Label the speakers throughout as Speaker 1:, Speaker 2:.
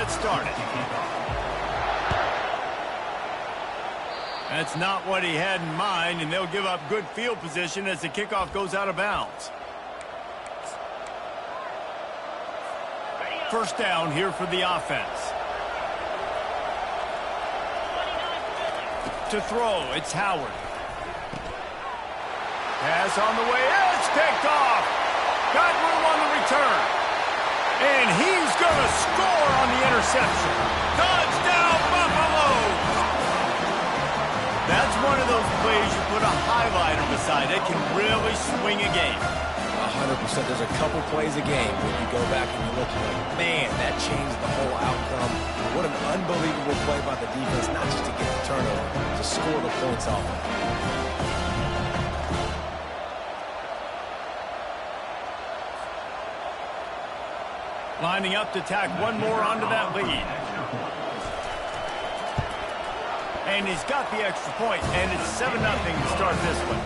Speaker 1: get started. That's not what he had in mind, and they'll give up good field position as the kickoff goes out of bounds. First down here for the offense. To throw, it's Howard. Pass on the way, it's picked off. Got room on the return. And he's going to score on the interception. Touchdown, Buffaloes! That's one of those plays you put a highlighter beside it, can really swing a game.
Speaker 2: 100%. There's a couple plays a game when you go back and you look like, man, that changed the whole outcome. What an unbelievable play by the defense, not just to get the turnover, to score the points off of it.
Speaker 1: Lining up to tack one more onto that lead. And he's got the extra point, and it's 7-0 to start this one.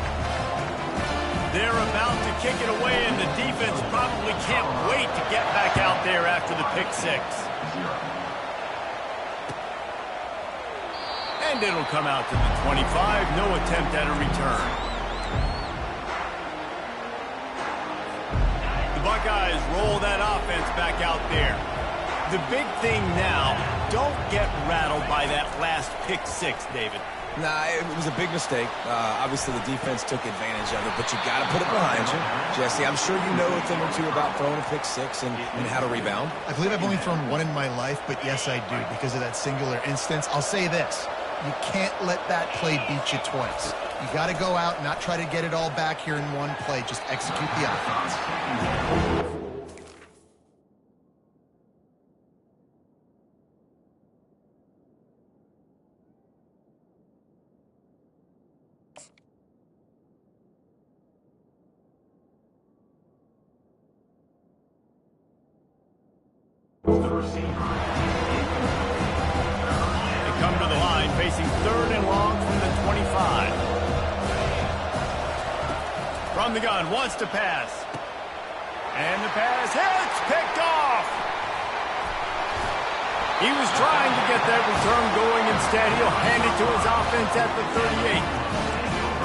Speaker 1: They're about to kick it away, and the defense probably can't wait to get back out there after the pick six. And it'll come out to the 25. No attempt at a return. The Buckeyes roll that offense back out there. The big thing now, don't get rattled by that last pick six, David.
Speaker 2: Nah, it was a big mistake. Obviously, the defense took advantage of it, but you got to put it behind you. Jesse, I'm sure you know a thing or two about throwing a pick six and how to rebound.
Speaker 3: I believe I've only thrown one in my life, but yes, I do, because of that singular instance. I'll say this. You can't let that play beat you twice. You got to go out and not try to get it all back here in one play. Just execute the offense.
Speaker 1: They come to the line facing 3rd and long from the 25. From the gun, wants to pass. And the pass hits, picked off. He was trying to get that return going. Instead, he'll hand it to his offense at the 38.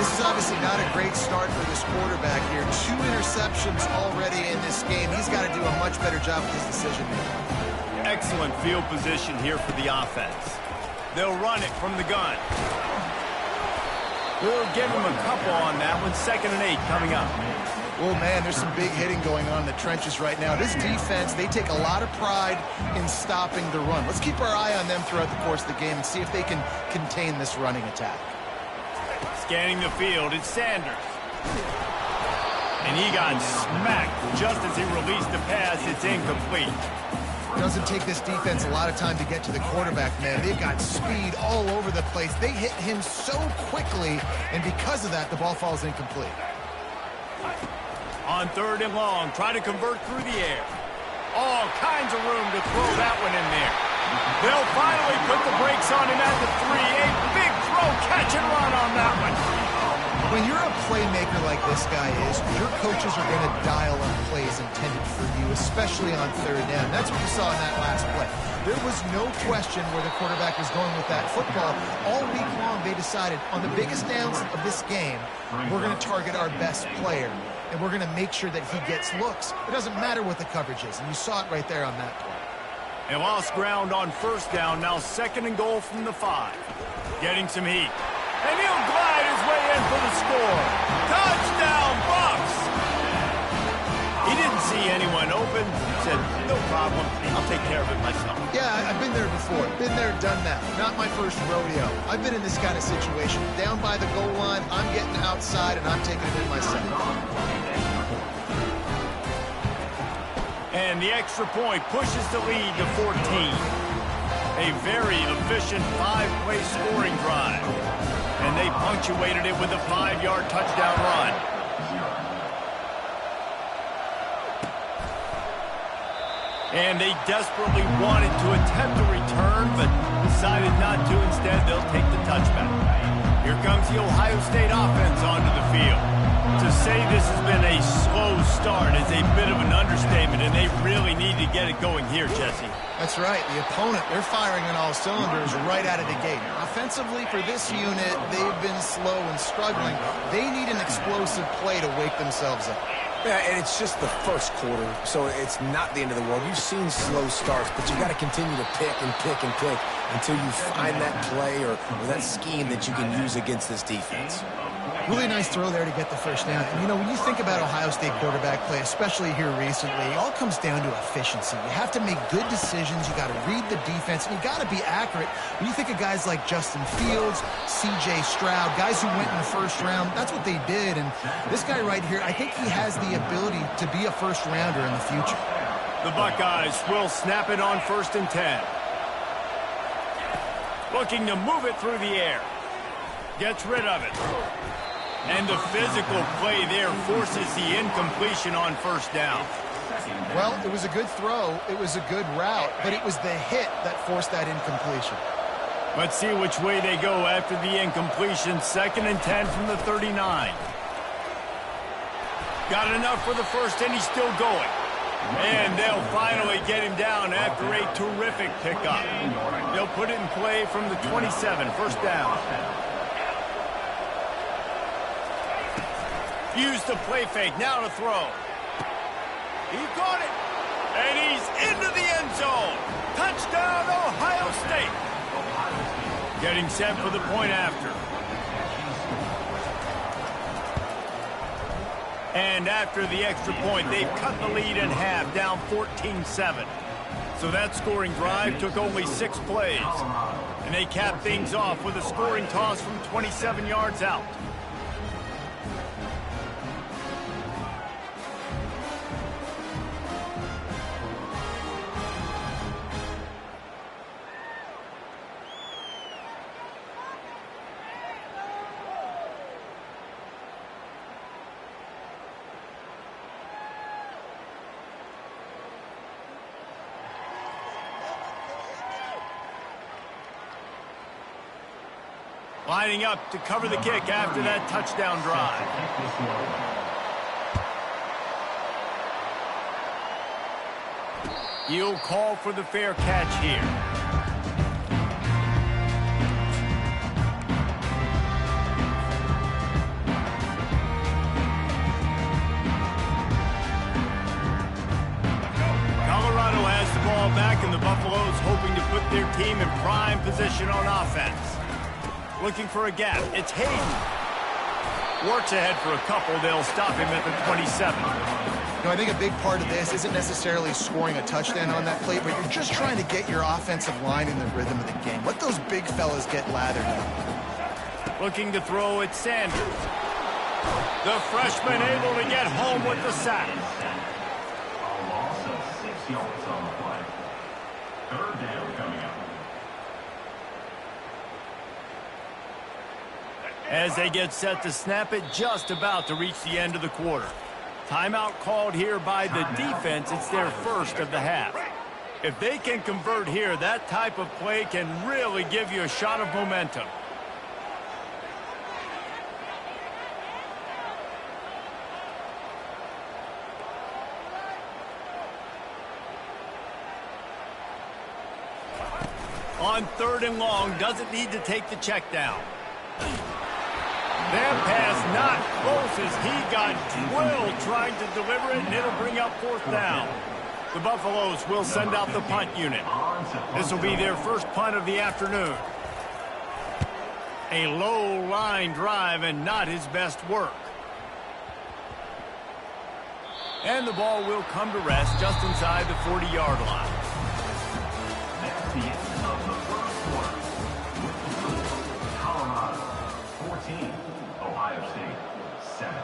Speaker 3: This is obviously not a great start for this quarterback here. 2 interceptions already in this game. He's got to do a much better job with his decision-making.
Speaker 1: Excellent field position here for the offense. They'll run it from the gun. We'll give him a couple on that one. 2nd and 8 coming up.
Speaker 3: Well, man, there's some big hitting going on in the trenches right now. This defense, they take a lot of pride in stopping the run. Let's keep our eye on them throughout the course of the game and see if they can contain this running attack.
Speaker 1: Scanning the field, it's Sanders. And he got smacked just as he released the pass. It's incomplete.
Speaker 3: It doesn't take this defense a lot of time to get to the quarterback, man. They've got speed all over the place. They hit him so quickly, and because of that, the ball falls incomplete.
Speaker 1: On 3rd and long, try to convert through the air. All kinds of room to throw that one in there. They'll finally put the brakes on him at the 3. A big throw, catch and run on that one.
Speaker 3: When you're a playmaker like this guy is, your coaches are going to dial up plays intended for you, especially on 3rd down. That's what you saw in that last play. There was no question where the quarterback was going with that football. All week long, they decided on the biggest downs of this game, we're going to target our best player, and we're going to make sure that he gets looks. It doesn't matter what the coverage is, and you saw it right there on that play.
Speaker 1: They lost ground on 1st down, now 2nd and goal from the 5. Getting some heat. And he'll glide his way in for the score. Touchdown, Bucks! He didn't see anyone open. He said, no problem, I'll take care of it myself.
Speaker 3: Yeah, I've been there before. Been there, done that. Not my first rodeo. I've been in this kind of situation. Down by the goal line, I'm getting outside, and I'm taking it in myself.
Speaker 1: And the extra point pushes the lead to 14. A very efficient 5-play scoring drive. And they punctuated it with a 5-yard touchdown run. And they desperately wanted to attempt a return, but decided not to. Instead, they'll take the touchback. Here comes the Ohio State offense onto the field. To say this has been a slow start is a bit of an understatement, and they really need to get it going here, Jesse.
Speaker 3: That's right. The opponent, they're firing on all cylinders right out of the gate. Offensively, for this unit, they've been slow and struggling. They need an explosive play to wake themselves up.
Speaker 2: Yeah, and it's just the first quarter, so it's not the end of the world. You've seen slow starts, but you got to continue to pick and pick and pick until you find that play or that scheme that you can use against this defense.
Speaker 3: Really nice throw there to get the first down. And, you know, when you think about Ohio State quarterback play, especially here recently, it all comes down to efficiency. You have to make good decisions. You got to read the defense, and you got to be accurate. When you think of guys like Justin Fields, C.J. Stroud, guys who went in the first round, that's what they did. And this guy right here, I think he has the ability to be a first-rounder in the future.
Speaker 1: The Buckeyes will snap it on 1st and 10. Looking to move it through the air. Gets rid of it. And the physical play there forces the incompletion on 1st down.
Speaker 3: Well, it was a good throw. It was a good route, but it was the hit that forced that incompletion.
Speaker 1: Let's see which way they go after the incompletion. 2nd and 10 from the 39. Got enough for the first, and he's still going. And they'll finally get him down after a terrific pickup. They'll put it in play from the 27, 1st down. Use the play fake, now to throw. He got it, and he's into the end zone. Touchdown, Ohio State. Getting set for the point after. And after the extra point, they've cut the lead in half, down 14-7. So that scoring drive took only 6 plays. And they capped things off with a scoring toss from 27 yards out. Lining up to cover the kick after that touchdown drive. He'll call for the fair catch here. Colorado has the ball back, and the Buffaloes hoping to put their team in prime position on offense. Looking for a gap. It's Hayden. Works ahead for a couple. They'll stop him at the 27.
Speaker 3: You know, I think a big part of this isn't necessarily scoring a touchdown on that play, but you're just trying to get your offensive line in the rhythm of the game. Let those big fellas get lathered up.
Speaker 1: Looking to throw at Sanders. The freshman able to get home with the sack.
Speaker 4: A loss of 6 yards on the play. 3rd down coming up.
Speaker 1: As they get set to snap it, just about to reach the end of the quarter. Timeout called here by the defense. It's their first of the half. If they can convert here, that type of play can really give you a shot of momentum. On 3rd and long, doesn't need to take the check down. That pass not close as he got drilled trying to deliver it, and it'll bring up 4th down. The Buffaloes will send out the punt unit. This will be their first punt of the afternoon. A low line drive and not his best work. And the ball will come to rest just inside the 40-yard line.
Speaker 4: That's the end of the first quarter. Colorado 14, Ohio State 7.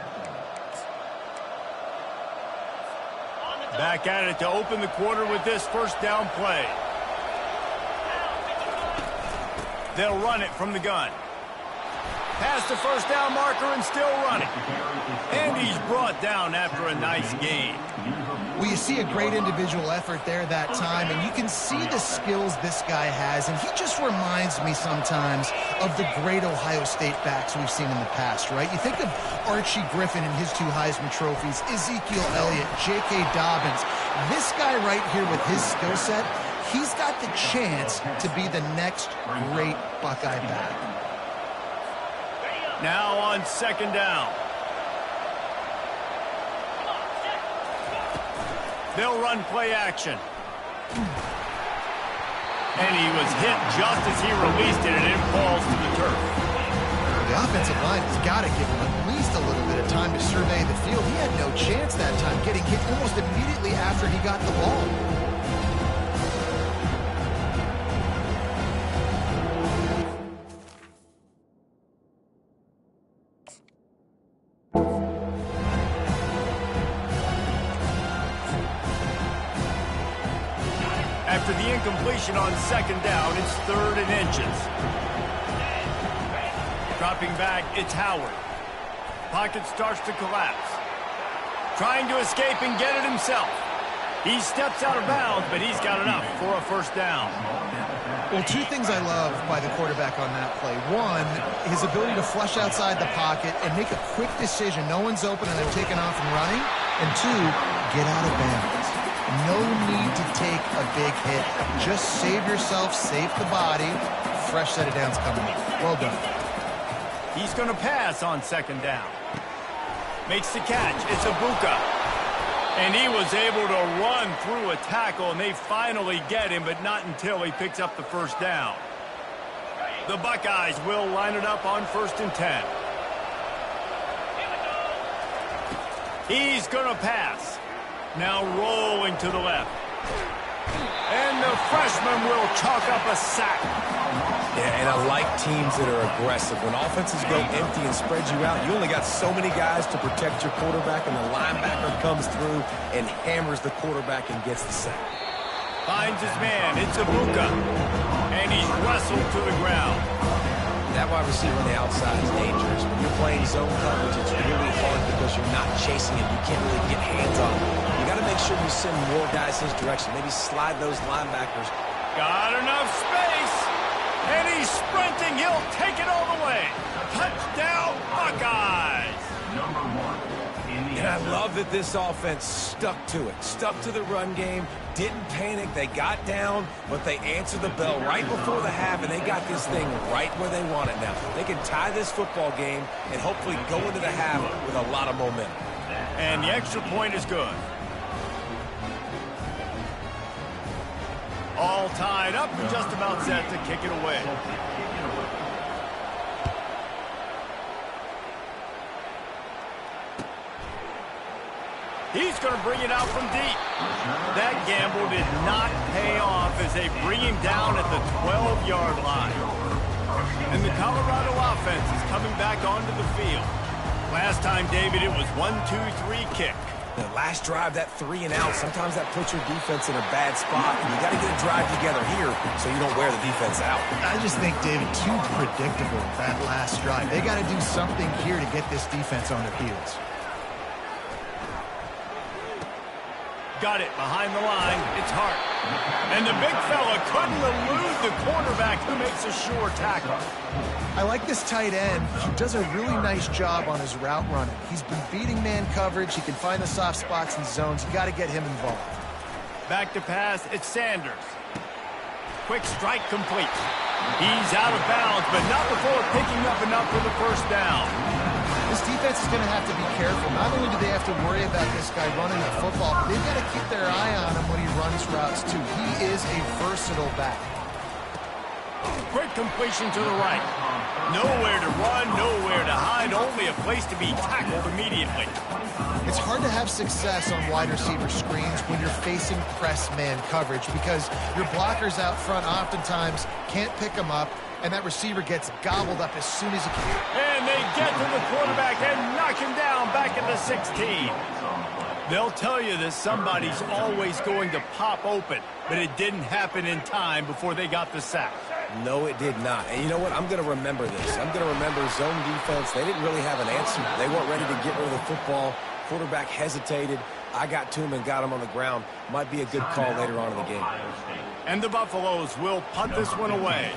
Speaker 1: Back at it to open the quarter with this 1st down play. They'll run it from the gun. Past the 1st down marker and still running. And he's brought down after a nice gain.
Speaker 3: Well, you see a great individual effort there that time, and you can see the skills this guy has, and he just reminds me sometimes of the great Ohio State backs we've seen in the past, right? You think of Archie Griffin and his 2 Heisman trophies, Ezekiel Elliott, J.K. Dobbins. This guy right here with his skill set, he's got the chance to be the next great Buckeye back.
Speaker 1: Now on 2nd down. They'll run play action. And he was hit just as he released it, and it falls to the turf.
Speaker 3: The offensive line has got to give him at least a little bit of time to survey the field. He had no chance that time, getting hit almost immediately after he got the ball.
Speaker 1: After the incompletion on 2nd down, it's 3rd and inches. Dropping back, it's Howard. Pocket starts to collapse. Trying to escape and get it himself. He steps out of bounds, but he's got enough for a 1st down.
Speaker 3: Well, 2 things I love by the quarterback on that play. 1, his ability to flush outside the pocket and make a quick decision. No one's open and they're taking off and running. And 2, get out of bounds. No need to take a big hit. Just save yourself, save the body. Fresh set of downs coming up. Well done.
Speaker 1: He's going to pass on 2nd down. Makes the catch. It's Ibuka. And he was able to run through a tackle, and they finally get him, but not until he picks up the 1st down. The Buckeyes will line it up on 1st and 10. He's going to pass. Now rolling to the left. And the freshman will chalk up a sack.
Speaker 2: Yeah, and I like teams that are aggressive. When offenses go empty and spread you out, you only got so many guys to protect your quarterback, and the linebacker comes through and hammers the quarterback and gets the sack.
Speaker 1: Finds his man. It's Ibuka. And he's wrestled to the ground.
Speaker 2: That wide receiver on the outside is dangerous. When you're playing zone coverage, it's really hard because you're not chasing him. You can't really get hands on him. You got to make sure you send more guys his direction. Maybe slide those linebackers.
Speaker 1: Got enough space. And he's sprinting. He'll take it all the way. Touchdown, Buckeyes.
Speaker 4: Number 1 in the
Speaker 2: And I love that this offense stuck to it. Stuck to the run game. Didn't panic. They got down, but they answered the bell right before the half, and they got this thing right where they want it now. They can tie this football game and hopefully go into the half with a lot of momentum.
Speaker 1: And the extra point is good. All tied up and just about set to kick it away. He's going to bring it out from deep. That gamble did not pay off as they bring him down at the 12-yard line. And the Colorado offense is coming back onto the field. Last time, David, it was 1-2-3 kick.
Speaker 2: The last drive, that 3 and out, sometimes that puts your defense in a bad spot, and you got to get a drive together here so you don't wear the defense out.
Speaker 3: I just think, David, too predictable, that last drive. They got to do something here to get this defense on their heels.
Speaker 1: Got it behind the line. It's Hart. And the big fella couldn't elude the quarterback who makes a sure tackle.
Speaker 3: I like this tight end. He does a really nice job on his route running. He's been beating man coverage. He can find the soft spots and zones. You got to get him involved.
Speaker 1: Back to pass. It's Sanders. Quick strike complete. He's out of bounds, but not before picking up enough for the 1st down.
Speaker 3: This defense is going to have to be careful. Not only do they have to worry about this guy running the football, but they've got to keep their eye on him when he runs routes, too. He is a versatile back.
Speaker 1: Quick completion to the right. Nowhere to run, nowhere to hide, only a place to be tackled immediately.
Speaker 3: It's hard to have success on wide receiver screens when you're facing press man coverage because your blockers out front oftentimes can't pick them up, and that receiver gets gobbled up as soon as he can.
Speaker 1: And they get to the quarterback and knock him down back at the 16. They'll tell you that somebody's always going to pop open, but it didn't happen in time before they got the sack.
Speaker 2: No, it did not. And you know what? I'm going to remember this. I'm going to remember zone defense. They didn't really have an answer. They weren't ready to get rid of the football Quarterback hesitated. I got to him and got him on the ground. Might be a good call later on in the game.
Speaker 1: And the Buffaloes will punt this one away.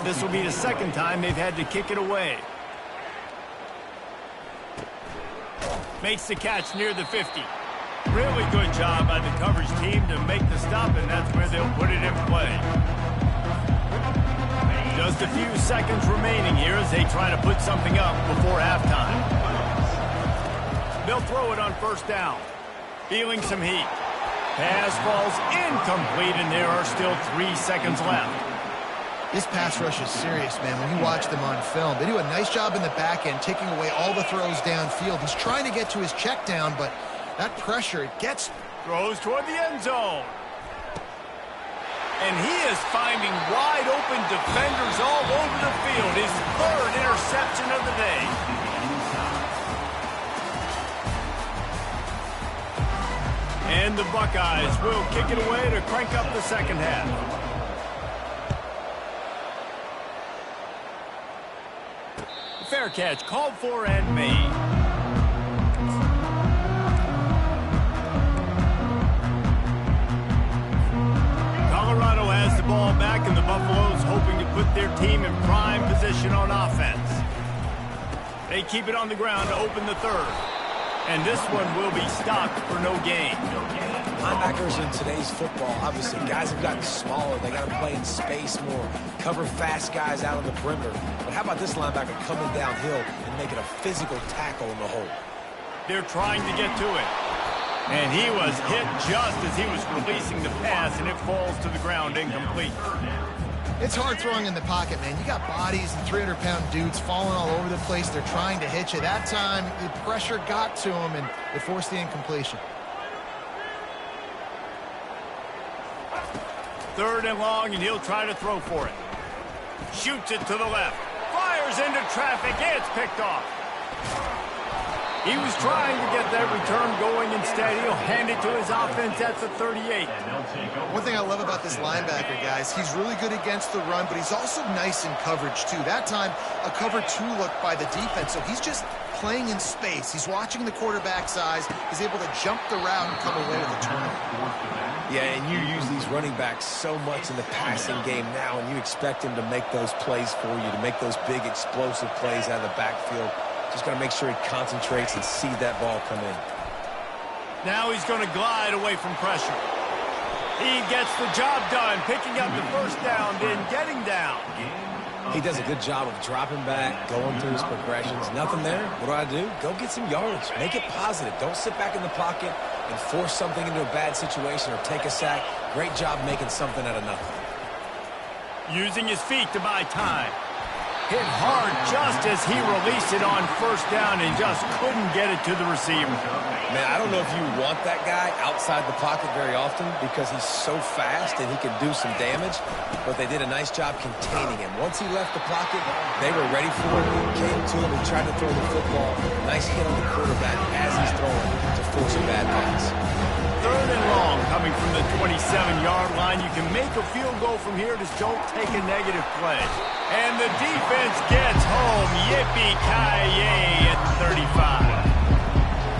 Speaker 1: This will be the second time they've had to kick it away. Makes the catch near the 50. Really good job by the coverage team to make the stop, and that's where they'll put it in play. Just a few seconds remaining here as they try to put something up before halftime. They'll throw it on first down. Feeling some heat. Pass falls incomplete, and there are still 3 seconds left.
Speaker 3: This pass rush is serious, man. When you watch them on film, they do a nice job in the back end, taking away all the throws downfield. He's trying to get to his check down, but that pressure, it gets...
Speaker 1: Throws toward the end zone. And he is finding wide open defenders all over the field. His 3rd interception of the day. And the Buckeyes will kick it away to crank up the second half. Fair catch called for and made. Colorado has the ball back, and the Buffaloes hoping to put their team in prime position on offense. They keep it on the ground to open the 3rd. And this one will be stopped for no gain.
Speaker 2: Linebackers in today's football, obviously, guys have gotten smaller. They got to play in space more, cover fast guys out on the perimeter. But how about this linebacker coming downhill and making a physical tackle in the hole?
Speaker 1: They're trying to get to it. And he was hit just as he was releasing the pass, and it falls to the ground incomplete.
Speaker 3: It's hard throwing in the pocket, man. You got bodies and 300-pound dudes falling all over the place. They're trying to hit you. That time, the pressure got to him, and it forced the incompletion.
Speaker 1: 3rd and long, and he'll try to throw for it. Shoots it to the left. Fires into traffic. It's picked off. He was trying to get that return going. Instead, he'll hand it to his offense at the 38.
Speaker 3: One thing I love about this linebacker, guys, he's really good against the run, but he's also nice in coverage, too. That time, a cover 2 look by the defense, so he's just playing in space. He's watching the quarterback's eyes. He's able to jump the route and come away with a turnover.
Speaker 2: Yeah, and you use these running backs so much in the passing game now, and you expect him to make those plays for you, to make those big explosive plays out of the backfield. Just got to make sure he concentrates and see that ball come in.
Speaker 1: Now he's going to glide away from pressure. He gets the job done, picking up the first down, then getting down.
Speaker 2: He does a good job of dropping back, going through his progressions. Nothing there. What do? Go get some yards. Make it positive. Don't sit back in the pocket and force something into a bad situation or take a sack. Great job making something out of nothing.
Speaker 1: Using his feet to buy time. Hit hard just as he released it on first down and just couldn't get it to the receiver.
Speaker 2: Man, I don't know if you want that guy outside the pocket very often because he's so fast and he can do some damage, but they did a nice job containing him. Once he left the pocket, they were ready for him, came to him and tried to throw the football. Nice hit on the quarterback as he's throwing to force a bad pass.
Speaker 1: 3rd and long coming from the 27-yard line. You can make a field goal from here. Just don't take a negative play. And the defense gets home. Yippee-ki-yay at 35.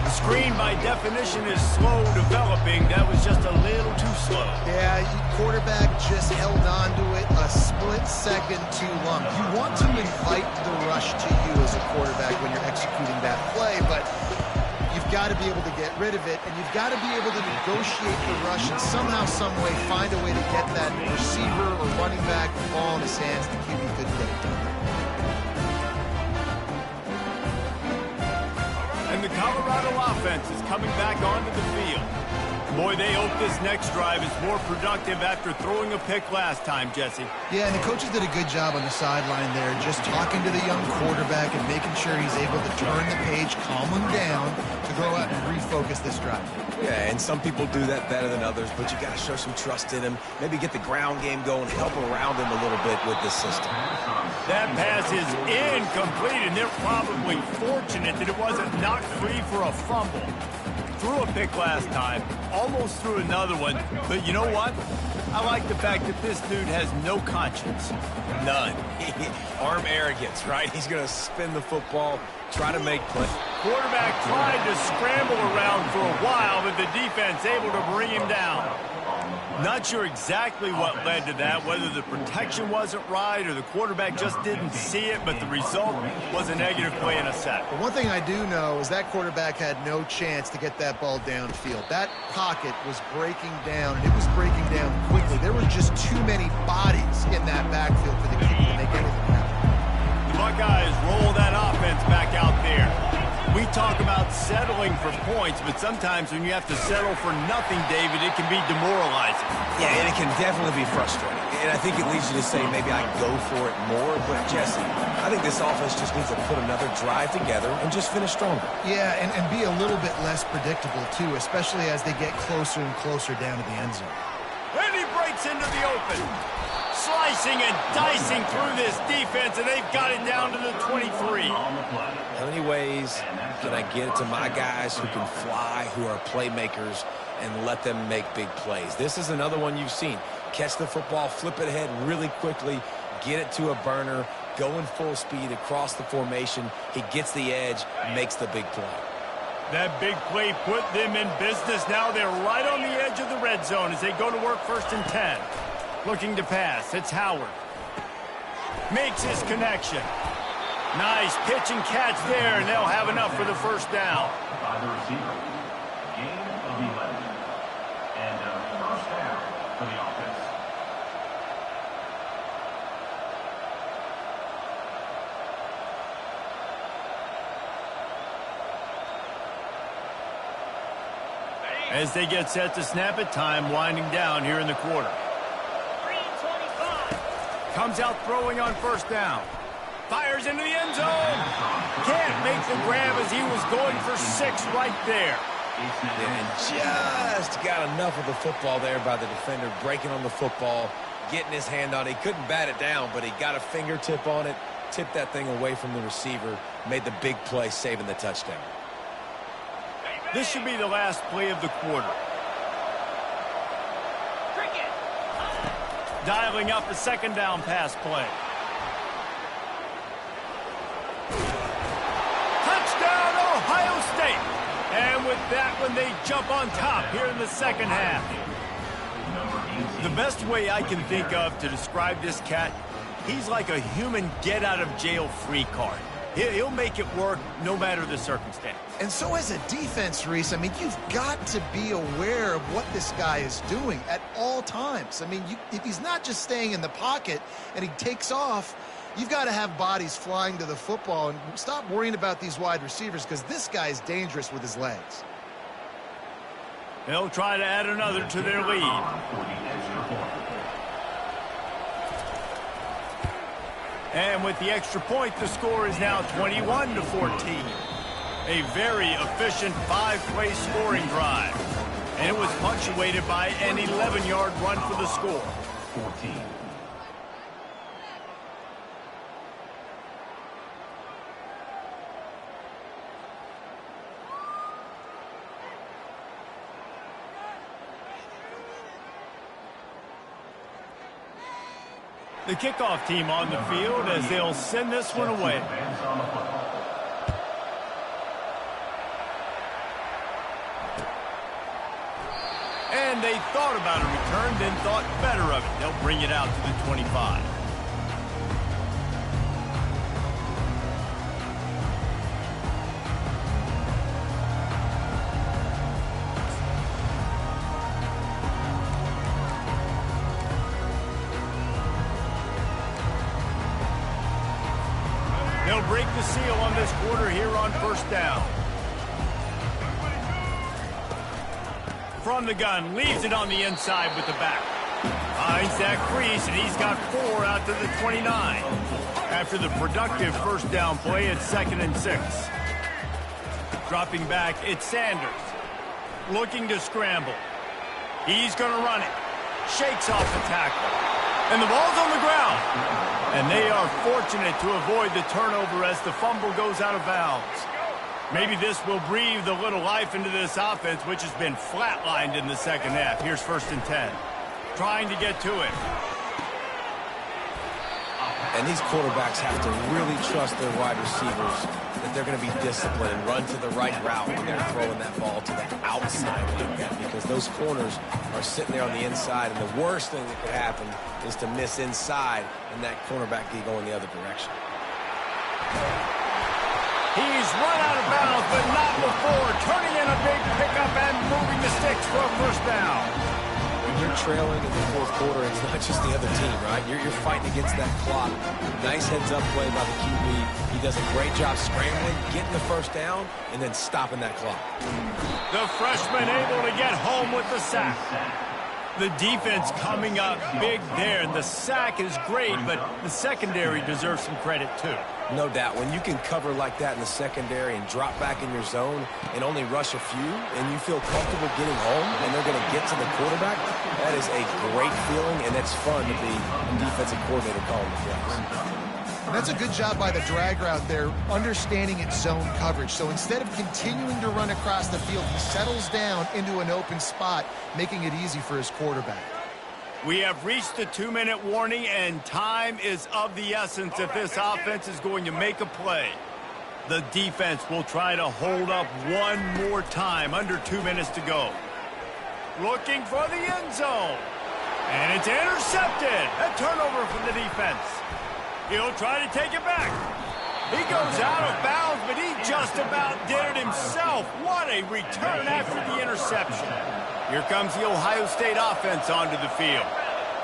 Speaker 1: The screen, by definition, is slow developing. That was just a little too slow.
Speaker 3: Yeah, quarterback just held on to it a split second too long. You want to invite the rush to you as a quarterback when you're executing that play, but you've got to be able to get rid of it, and you've got to be able to negotiate the rush and somehow, some way, find a way to get that receiver or running back the ball in his hands. The QB couldn't get it done.
Speaker 1: And the Colorado offense is coming back onto the field. Boy, they hope this next drive is more productive after throwing a pick last time, Jesse.
Speaker 3: Yeah, and the coaches did a good job on the sideline there, just talking to the young quarterback and making sure he's able to turn the page, calm him down, to go out and refocus this drive.
Speaker 2: Yeah, and some people do that better than others, but you got to show some trust in him. Maybe get the ground game going, help around him a little bit with this system.
Speaker 1: That pass is incomplete, and they're probably fortunate that it wasn't knocked free for a fumble. Threw a pick last time, almost threw another one, but you know what? I like the fact that this dude has no conscience. None.
Speaker 2: Arm arrogance, right? He's going to spin the football, try to make play.
Speaker 1: quarterback tried to scramble around for a while, but the defense able to bring him down. Not sure exactly what led to that, whether the protection wasn't right or the quarterback just didn't see it, but the result was a negative play in a set.
Speaker 3: But one thing I do know is that quarterback had no chance to get that ball downfield. That pocket was breaking down, and it was breaking down quickly. There were just too many bodies in that backfield for the keeper to make anything happen.
Speaker 1: The Buckeyes roll that offense back out there. We talk about settling for points, but sometimes when you have to settle for nothing, David, it can be demoralizing.
Speaker 2: Yeah, and it can definitely be frustrating. And I think it leads you to say maybe I go for it more. But, Jesse, I think this offense just needs to put another drive together and just finish stronger.
Speaker 3: Yeah, and be a little bit less predictable, too, especially as they get closer and closer down to the end zone.
Speaker 1: And he breaks into the open. Slicing and dicing through this defense, and they've got it down to the 23.
Speaker 2: How many ways can I get it to my guys who can fly, who are playmakers, and let them make big plays? This is another one you've seen. Catch the football, flip it ahead really quickly, get it to a burner, go in full speed across the formation. He gets the edge, makes the big play.
Speaker 1: That big play put them in business. Now they're right on the edge of the red zone as they go to work 1st and 10. Looking to pass. It's Howard. Makes his connection. Nice pitch and catch there, and they'll have enough for the first down.
Speaker 4: By the receiver. Gain of 11. And a first down for the offense.
Speaker 1: As they get set to snap it, time winding down here in the quarter. Comes out throwing on 1st down. Fires into the end zone. Can't make the grab as he was going for 6 right there.
Speaker 2: And just got enough of the football there by the defender, breaking on the football, getting his hand on it. He couldn't bat it down, but he got a fingertip on it, tipped that thing away from the receiver, made the big play, saving the touchdown.
Speaker 1: This should be the last play of the quarter. Dialing up a 2nd down pass play. Touchdown, Ohio State. And with that one, they jump on top here in the 2nd half. The best way I can think of to describe this cat, he's like a human get-out-of-jail-free card. He'll make it work no matter the circumstance.
Speaker 3: And so as a defense, Reese, I mean, you've got to be aware of what this guy is doing at all times. I mean, if he's not just staying in the pocket and he takes off, you've got to have bodies flying to the football and stop worrying about these wide receivers because this guy is dangerous with his legs.
Speaker 1: They'll try to add another to their lead. And with the extra point, the score is now 21-14. A very efficient 5-play scoring drive. And it was punctuated by an 11-yard run for the score.
Speaker 4: 14.
Speaker 1: The kickoff team on the field as they'll send this one away. And they thought about a return, then thought better of it. They'll bring it out to the 25. They'll break the seal on this quarter here on 1st down. From the gun, leaves it on the inside with the back. Finds that crease, and he's got 4 out to the 29. After the productive 1st down play, it's 2nd and 6. Dropping back, it's Sanders. Looking to scramble. He's going to run it. Shakes off the tackle. And the ball's on the ground. And they are fortunate to avoid the turnover as the fumble goes out of bounds. Maybe this will breathe a little life into this offense, which has been flatlined in the 2nd half. Here's 1st and 10. Trying to get to it.
Speaker 2: And these quarterbacks have to really trust their wide receivers that they're going to be disciplined and run to the right route when they're throwing that ball to the outside like that, because those corners are sitting there on the inside, and the worst thing that could happen is to miss inside and that cornerback be going the other direction.
Speaker 1: He's run out of bounds, but not before turning in a big pickup and moving the sticks for a first down.
Speaker 2: When you're trailing in the fourth quarter, it's not just the other team, right? You're fighting against that clock. Nice heads-up play by the QB. He does a great job scrambling, getting the first down, and then stopping that clock.
Speaker 1: The freshman able to get home with the sack. The defense coming up big there, and the sack is great, but the secondary deserves some credit too.
Speaker 2: No doubt. When you can cover like that in the secondary and drop back in your zone and only rush a few, and you feel comfortable getting home and they're going to get to the quarterback, that is a great feeling, and it's fun to be a defensive coordinator calling the plays.
Speaker 3: That's a good job by the drag route there, understanding its zone coverage. So instead of continuing to run across the field, he settles down into an open spot, making it easy for his quarterback.
Speaker 1: We have reached the 2-minute warning, and time is of the essence if this offense is going to make a play. The defense will try to hold up one more time, under 2 minutes to go. Looking for the end zone. And it's intercepted. A turnover from the defense. He'll try to take it back. He goes out of bounds, but he just about did it himself. What a return after the interception. Here comes the Ohio State offense onto the field.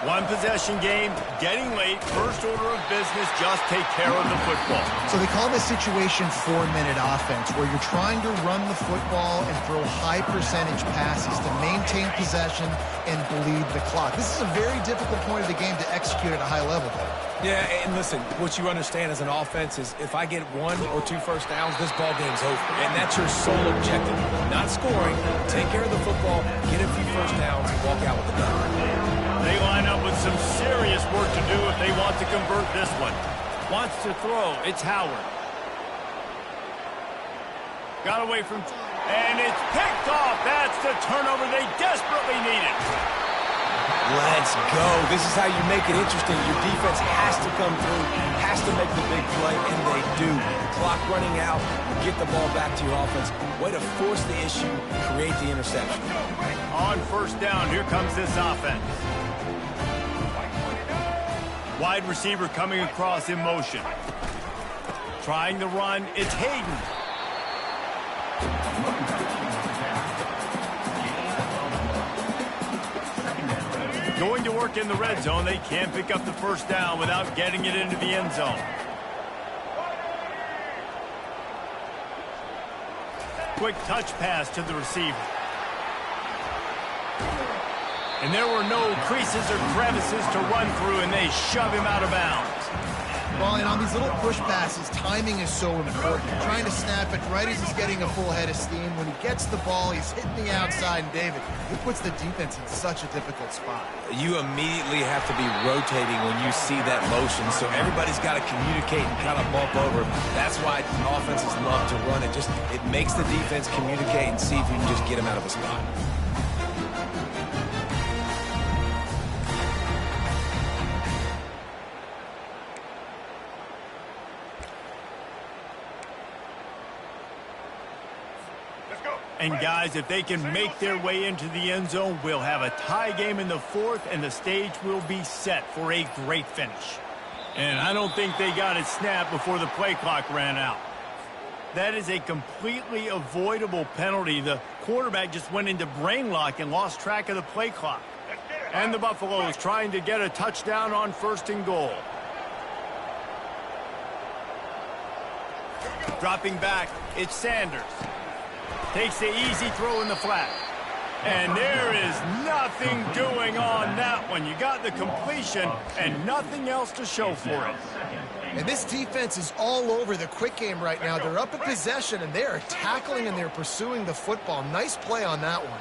Speaker 1: One possession game, getting late, first order of business, just take care of the football.
Speaker 3: So they call this situation 4-minute offense, where you're trying to run the football and throw high percentage passes to maintain possession and bleed the clock. This is a very difficult point of the game to execute at a high level, though.
Speaker 2: Yeah, and listen, what you understand as an offense is if I get 1 or 2 first downs, this ball game's over. And that's your sole objective. Not scoring, take care of the football, get a few first downs, and walk out with the done.
Speaker 1: They line up with some serious work to do if they want to convert this one. Wants to throw. It's Howard. Got away from... And it's picked off. That's the turnover they desperately needed.
Speaker 2: Let's go. This is how you make it interesting. Your defense has to come through, has to make the big play, and they do. Clock running out, get the ball back to your offense. Way to force the issue, create the interception.
Speaker 1: On first down, here comes this offense. Wide receiver coming across in motion. Trying to run, it's Hayden. Going to work in the red zone. They can't pick up the first down without getting it into the end zone. Quick touch pass to the receiver. And there were no creases or crevices to run through, and they shove him out of bounds.
Speaker 3: Well, and on these little push passes, timing is so important. You're trying to snap it right as he's getting a full head of steam. When he gets the ball, he's hitting the outside, and David, it puts the defense in such a difficult spot.
Speaker 2: You immediately have to be rotating when you see that motion, so everybody's got to communicate and kind of bump over. That's why offenses love to run it. It makes the defense communicate and see if you can just get him out of a spot.
Speaker 1: And guys, if they can make their way into the end zone, we'll have a tie game in the fourth, and the stage will be set for a great finish. And I don't think they got it snapped before the play clock ran out. That is a completely avoidable penalty. The quarterback just went into brain lock and lost track of the play clock. And the Buffaloes trying to get a touchdown on first and goal. Dropping back, it's Sanders. Takes the easy throw in the flat. And there is nothing doing on that one. You got the completion and nothing else to show for it.
Speaker 3: And this defense is all over the quick game right now. They're up in possession, and they are tackling and they're pursuing the football. Nice play on that one.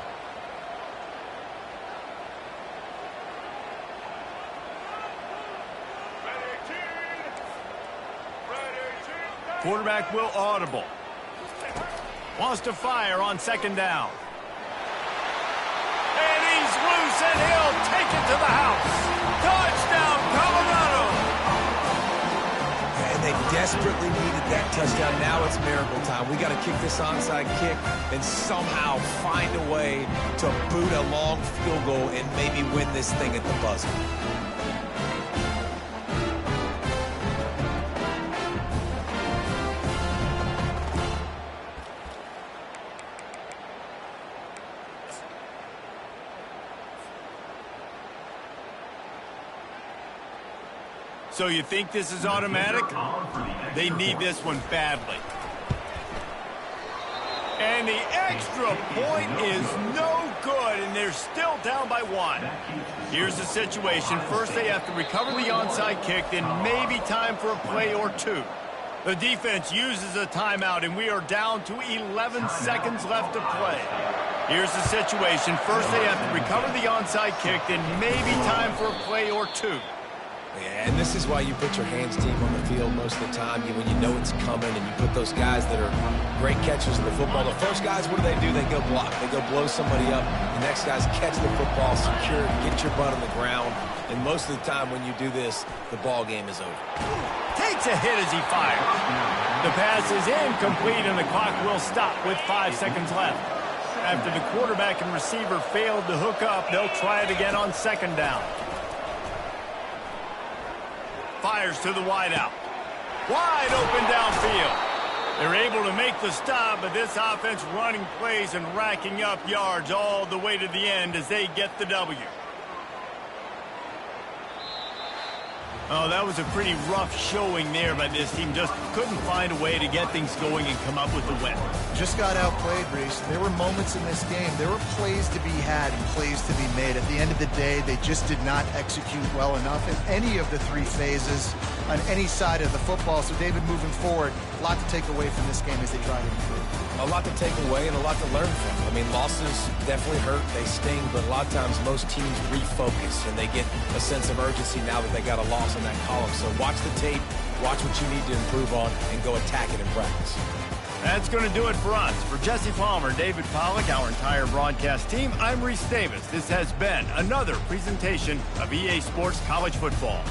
Speaker 1: Quarterback will audible. Wants to fire on second down. And he's loose, and he'll take it to the house. Touchdown, Colorado!
Speaker 2: desperately needed that touchdown. Now it's miracle time. We got to kick this onside kick and somehow find a way to boot a long field goal and maybe win this thing at the buzzer.
Speaker 1: So you think this is automatic? They need this one badly. And the extra point is no good, and they're still down by 1. Here's the situation. First, they have to recover the onside kick, then maybe time for a play or two. The defense uses a timeout, and we are down to 11 seconds left to play. Here's the situation. First, they have to recover the onside kick, then maybe time for a play or two.
Speaker 2: Yeah, and this is why you put your hands team on the field most of the time when you know it's coming, and you put those guys that are great catchers of the football. The first guys, what do? They go block. They go blow somebody up. The next guys catch the football, secure, get your butt on the ground. And most of the time when you do this, the ball game is over.
Speaker 1: Takes a hit as he fires. The pass is incomplete, and the clock will stop with 5 seconds left. After the quarterback and receiver failed to hook up, they'll try it again on second down. Fires to the wideout. Wide open downfield. They're able to make the stop, but this offense running plays and racking up yards all the way to the end as they get the W. Oh, that was a pretty rough showing there by this team. Just couldn't find a way to get things going and come up with the win.
Speaker 3: Just got outplayed, Reese. There were moments in this game. There were plays to be had and plays to be made. At the end of the day, they just did not execute well enough in any of the 3 phases on any side of the football. So, David, moving forward, a lot to take away from this game as they try to improve.
Speaker 2: A lot to take away and a lot to learn from. I mean, losses definitely hurt. They sting, but a lot of times most teams refocus and they get a sense of urgency now that they got a loss in that column. So watch the tape, watch what you need to improve on, and go attack it in practice.
Speaker 1: That's going to do it for us. For Jesse Palmer, David Pollack, our entire broadcast team, I'm Reese Davis. This has been another presentation of EA Sports College Football.